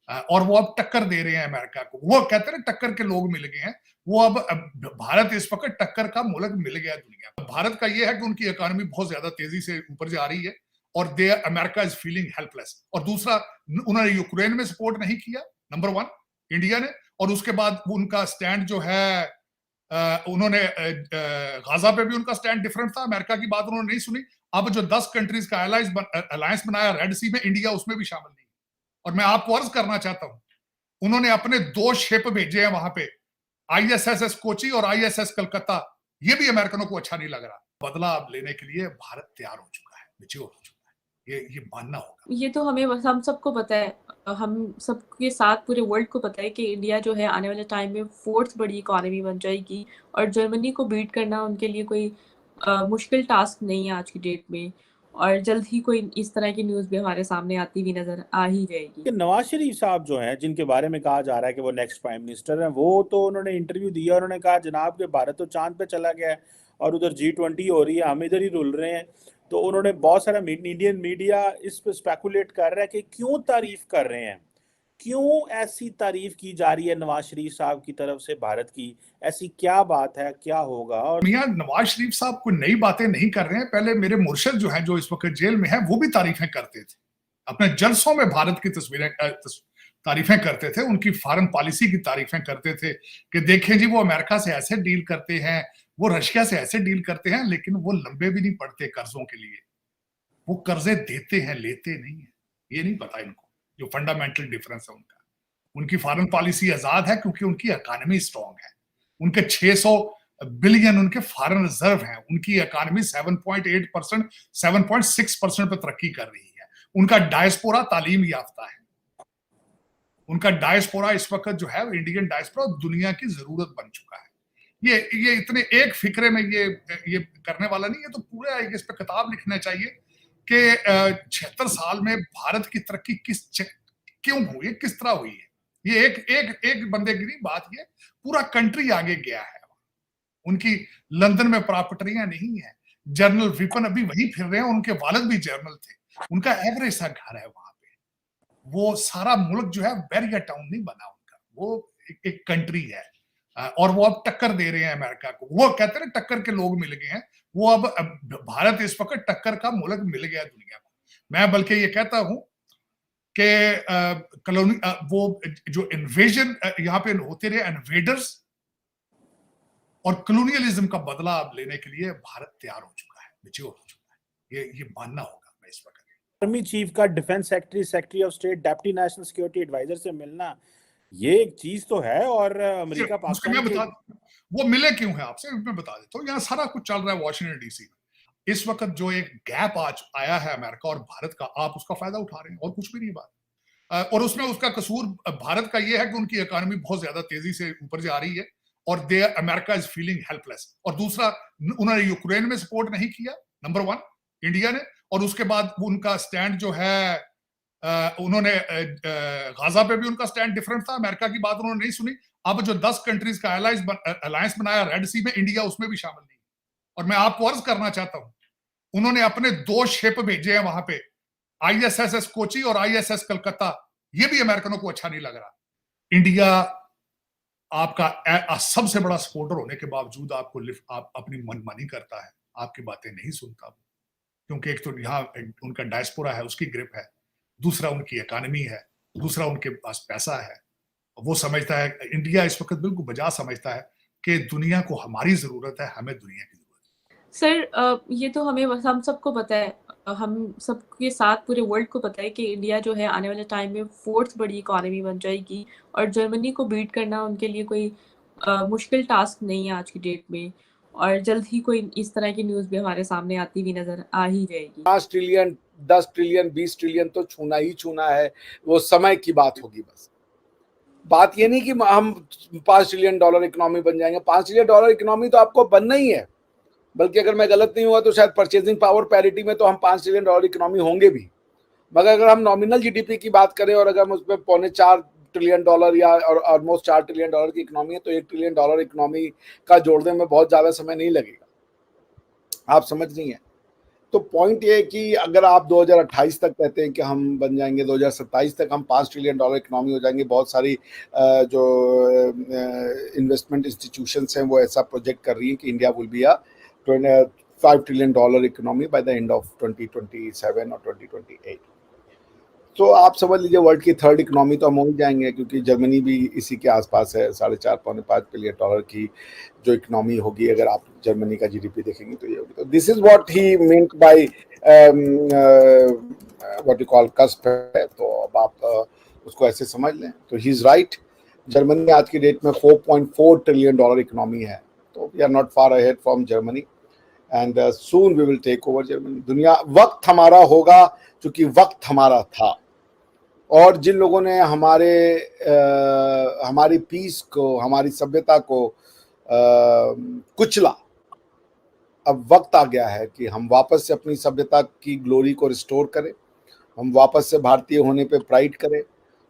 और वो अब टक्कर दे रहे हैं अमेरिका को। वो कहते हैं टक्कर के लोग मिल गए हैं। वो अब भारत इस वक्त टक्कर का मुल्क मिल गया दुनिया को। भारत का ये है कि उनकी इकोनॉमी बहुत ज्यादा तेजी से ऊपर जा रही है और दे अमेरिका इज फीलिंग हेल्पलेस। और दूसरा, उन्होंने यूक्रेन में सपोर्ट नहीं किया, नंबर वन, इंडिया ने। और उसके बाद उनका स्टैंड जो है, उन्होंने गाजा पे भी उनका स्टैंड डिफरेंट था। अमेरिका की बात उन्होंने नहीं सुनी। अब जो 10 कंट्रीज का अलायंस बनाया रेड सी में, इंडिया उसमें भी शामिल नहीं। और मैं आपको अर्ज करना चाहता हूं, उन्होंने अपने 2 शिप भेजे हैं वहां पे, आईएसएस कोची और आईएसएस कलकत्ता। ये भी अमेरिकनों को अच्छा नहीं लग रहा। बदला अब लेने के लिए भारत तैयार हो चुका है, मैच्योर हो चुका है। ये मानना होगा। ये तो हम सबको पता है, हम सबके साथ पूरे वर्ल्ड को पता है कि इंडिया जो है आने वाले टाइम में 4th बड़ी इकोनॉमी बन जाएगी और जर्मनी को बीट करना उनके लिए कोई मुश्किल टास्क नहीं है आज की डेट में। और जल्द ही कोई इस तरह की न्यूज़ भी हमारे सामने आती हुई नज़र आ ही जाएगी। कि नवाज शरीफ साहब जो हैं, जिनके बारे में कहा जा रहा है कि वो नेक्स्ट प्राइम मिनिस्टर हैं, वो तो उन्होंने इंटरव्यू दिया और उन्होंने कहा जनाब के भारत तो चांद पे चला गया है और उधर G20 हो रही है, हम इधर ही रुल रहे हैं। तो उन्होंने बहुत सारा इंडियन मीडिया इस पर स्पेकुलेट कर रहा है कि क्यों तारीफ कर रहे हैं, क्यों ऐसी तारीफ की जा रही है नवाज शरीफ साहब की तरफ से भारत की, ऐसी क्या बात है, क्या होगा। और मियां नवाज शरीफ साहब कोई नई बातें नहीं कर रहे हैं। पहले मेरे मुर्शिद जो हैं, जो इस वक्त जेल में हैं, वो भी तारीफें करते थे, अपने जलसों में भारत की तारीफें करते थे, उनकी फॉरेन पॉलिसी की तारीफें करते थे कि देखें जी वो अमेरिका से ऐसे डील करते हैं, वो रशिया से ऐसे डील करते हैं, लेकिन वो लंबे भी नहीं पड़ते कर्जों के लिए। वो कर्जे देते हैं, लेते नहीं है। ये नहीं पता इनको, जो फंडामेंटल डिफरेंस है उनका। उनकी फॉरेन पॉलिसी आजाद है क्योंकि उनकी इकोनॉमी स्ट्रांग है। उनके 600 बिलियन उनके फॉरेन रिजर्व हैं। उनकी इकोनॉमी 7.8%, 7.6% पे तरक्की कर रही है। उनका डायस्पोरा तालीम याफ्ता है। उनका डायस्पोरा इस वक्त जो है, इंडियन डायस्पोरा दुनिया की जरूरत बन चुका है। ये इतने एक फिक्रे में ये करने वाला नहीं है। तो पूरा इस पे किताब लिखना चाहिए कि 76 साल में भारत की तरक्की क्यों हुई है, किस तरह हुई है। ये एक बंदे की नहीं बात, ये पूरा कंट्री आगे गया है। उनकी लंदन में प्रॉपर्टियां नहीं है। जनरल विपिन अभी वहीं फिर रहे हैं, उनके वालिद भी जनरल थे। उनका एवरेज सा घर है वहां पे। वो सारा मुल्क जो है बैरियर टाउन नहीं बना उनका, वो एक कंट्री है। और वो अब टक्कर दे रहे हैं अमेरिका को। वो कहते हैं टक्कर के लोग मिल गए हैं। वो अब भारत इस वक्त टक्कर का मुल्क मिल गया दुनिया को। मैं बल्कि ये कहता हूं कि कॉलोनी, वो जो इन्वेजन यहाँ पे होते रहे, इन्वेडर्स और कॉलोनियलिज्म का बदला अब लेने के लिए भारत तैयार हो चुका है, मैच्योर हो चुका है। ये मानना होगा। मैं इस वक्त आर्मी चीफ का defence secretary of state, deputy national security adviser से मिलना, ये एक चीज तो है। और अमेरिका पाकिस्तान के वो मिले क्यों है आपसे मैं बता देता हूँ। यहाँ सारा कुछ चल रहा है वॉशिंगटन डीसी में। इस वक्त जो एक गैप आज आया है अमेरिका और भारत का, आप उसका फायदा उठा रहे हैं और कुछ भी नहीं बात। और उसमें उसका कसूर भारत का ये है कि उनकी इकोनॉमी बहुत ज्यादा तेजी से ऊपर जा रही है और दे अमेरिका इज फीलिंग हेल्पलेस। और दूसरा, उन्होंने यूक्रेन में सपोर्ट नहीं किया, नंबर वन, इंडिया ने। और उसके बाद उनका स्टैंड जो है, उन्होंने गाजा पे भी उनका स्टैंड डिफरेंट था। अमेरिका की बात उन्होंने नहीं सुनी। अब जो 10 कंट्रीज का अलायंस बनाया रेड सी में, इंडिया उसमें भी शामिल नहीं। और मैं आपको अर्ज करना चाहता हूं, उन्होंने अपने 2 शिप भेजे हैं वहां पे, आईएसएस कोची और आईएसएस कलकत्ता। ये भी अमेरिकनों को अच्छा नहीं लग रहा। इंडिया आपका सबसे बड़ा सपोर्टर होने के बावजूद आपको आप अपनी मनमानी करता है, आपकी बातें नहीं सुनता। क्योंकि एक तो यहाँ उनका डायस्पोरा है, उसकी ग्रिप है। दूसरा उनकी इकोनॉमी है। दूसरा उनके पास पैसा है। वो समझता है, इंडिया इस वक्त बिल्कुल बजा समझता है कि दुनिया को हमारी जरूरत है, हमें दुनिया की जरूरत है। सर, ये तो हम सबको पता है, हम सबके साथ पूरे वर्ल्ड को पता है कि इंडिया जो है आने वाले टाइम में 4th बड़ी इकोनॉमी बन जाएगी और जर्मनी को बीट करना उनके लिए कोई मुश्किल टास्क नहीं है आज की डेट में। और जल्द ही कोई इस तरह की न्यूज़ भी हमारे सामने आती हुई नज़र आ ही जाएगी। 5 ट्रिलियन, 10 ट्रिलियन, 20 ट्रिलियन तो छूना ही छूना है। वो समय की बात होगी बस। बात ये नहीं कि हम $5 ट्रिलियन इकोनॉमी बन जाएंगे। $5 ट्रिलियन इकोनॉमी तो आपको बनना ही है। बल्कि अगर मैं गलत नहीं हुआ तो शायद परचेजिंग पावर पैरिटी में तो हम $5 ट्रिलियन इकोनॉमी होंगे भी। मगर अगर हम नॉमिनल जीडीपी की बात करें और अगर हम उसमें $4.25 ट्रिलियन या और ऑलमोस्ट $4 ट्रिलियन की इकोनॉमी है, तो $1 ट्रिलियन इकोनॉमी का जोड़ने में बहुत ज्यादा समय नहीं लगेगा। आप समझ नहीं है। तो पॉइंट ये है कि अगर आप 2028 तक कहते हैं कि हम बन जाएंगे, 2027 तक हम $5 ट्रिलियन इकोनॉमी हो जाएंगे, बहुत सारी जो इन्वेस्टमेंट इंस्टीट्यूशंस हैं वो ऐसा प्रोजेक्ट कर रही हैं कि India will be a $5 trillion economy by the end of 2027 और 2028। तो आप समझ लीजिए वर्ल्ड की थर्ड इकोनॉमी तो हम हो ही जाएंगे, क्योंकि जर्मनी भी इसी के आसपास है, 4.5-5 बिलियन डॉलर की जो इकोनॉमी होगी अगर आप जर्मनी का जीडीपी देखेंगे तो ये होगी। तो this is what he meant by what you call cusp है। तो अब आप उसको ऐसे समझ लें तो ही इज राइट। जर्मनी आज की डेट में $4.4 ट्रिलियन इकोनॉमी है, तो we are not far ahead from Germany and soon we will take over Germany. दुनिया वक्त हमारा होगा क्योंकि वक्त हमारा था, और जिन लोगों ने हमारी पीस को, हमारी सभ्यता को कुचला, अब वक्त आ गया है कि हम वापस से अपनी सभ्यता की ग्लोरी को रिस्टोर करें, हम वापस से भारतीय होने पे प्राइड करें,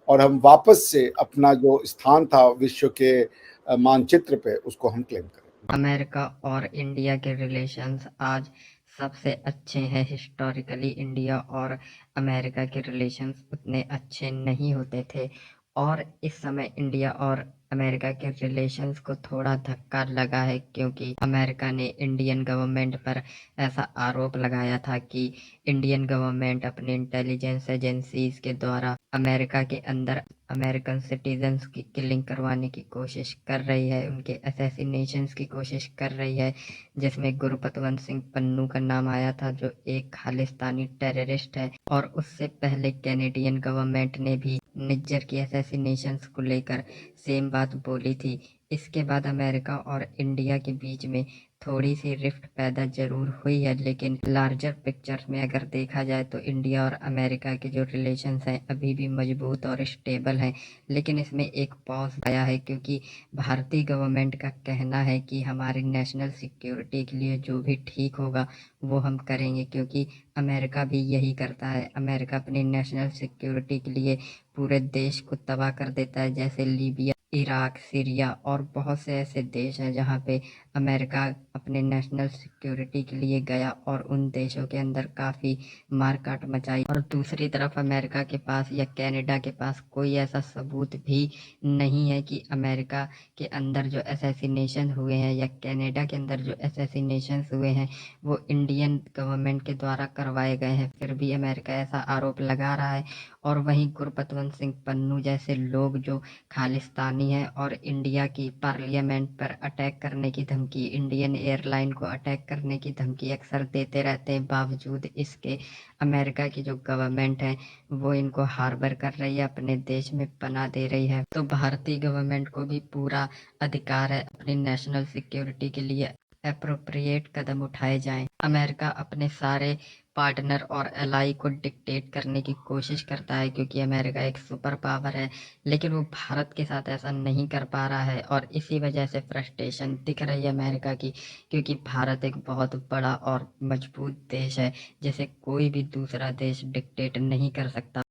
और हम वापस से अपना जो स्थान था विश्व के मानचित्र पे उसको हम क्लेम करें। अमेरिका और इंडिया के रिलेशंस आज सबसे अच्छे हैं। हिस्टोरिकली इंडिया और अमेरिका के रिलेशंस उतने अच्छे नहीं होते थे, और इस समय इंडिया और अमेरिका के रिलेशंस को थोड़ा धक्का लगा है, क्योंकि अमेरिका ने इंडियन गवर्नमेंट पर ऐसा आरोप लगाया था कि इंडियन गवर्नमेंट अपने इंटेलिजेंस एजेंसीज के द्वारा अमेरिका के अंदर अमेरिकन सिटीजन्स की किलिंग करवाने की कोशिश कर रही है, उनके असैसिनेशंस की कोशिश कर रही है, जिसमें गुरपतवंत सिंह पन्नू का नाम आया था, जो एक खालिस्तानी टेररिस्ट है। और उससे पहले कैनेडियन गवर्नमेंट ने भी निज्जर की असैसिनेशंस को लेकर सेम बात बोली थी। इसके बाद अमेरिका और इंडिया के बीच में थोड़ी सी रिफ्ट पैदा जरूर हुई है, लेकिन लार्जर पिक्चर में अगर देखा जाए तो इंडिया और अमेरिका के जो रिलेशंस हैं अभी भी मजबूत और स्टेबल हैं। लेकिन इसमें एक पॉज आया है, क्योंकि भारतीय गवर्नमेंट का कहना है कि हमारी नेशनल सिक्योरिटी के लिए जो भी ठीक होगा वो हम करेंगे, क्योंकि अमेरिका भी यही करता है। अमेरिका अपनी नेशनल सिक्योरिटी के लिए पूरे देश को तबाह कर देता है, जैसे लीबिया, इराक, सीरिया और बहुत से ऐसे देश हैं जहाँ पे अमेरिका अपने नेशनल सिक्योरिटी के लिए गया और उन देशों के अंदर काफ़ी मारकाट मचाई। और दूसरी तरफ अमेरिका के पास या कनाडा के पास कोई ऐसा सबूत भी नहीं है कि अमेरिका के अंदर जो असैसिनेशन हुए हैं या कनाडा के अंदर जो असैसिनेशन हुए हैं वो इंडियन गवर्नमेंट के द्वारा करवाए गए हैं। फिर भी अमेरिका ऐसा आरोप लगा रहा है। और वहीं गुरपतवंत सिंह पन्नू जैसे लोग जो खालिस्तानी हैं और इंडिया की पार्लियामेंट पर अटैक करने की धमकी, इंडियन एयरलाइन को अटैक करने की धमकी अक्सर देते रहते हैं, बावजूद इसके अमेरिका की जो गवर्नमेंट है वो इनको हार्बर कर रही है, अपने देश में पनाह दे रही है। तो भारतीय गवर्नमेंट को भी पूरा अधिकार है अपनी नेशनल सिक्योरिटी के लिए एप्रोप्रिएट कदम उठाए जाएं। अमेरिका अपने सारे पार्टनर और एलाई को डिक्टेट करने की कोशिश करता है, क्योंकि अमेरिका एक सुपर पावर है, लेकिन वो भारत के साथ ऐसा नहीं कर पा रहा है। और इसी वजह से फ्रस्ट्रेशन दिख रही है अमेरिका की, क्योंकि भारत एक बहुत बड़ा और मजबूत देश है जिसे कोई भी दूसरा देश डिक्टेट नहीं कर सकता।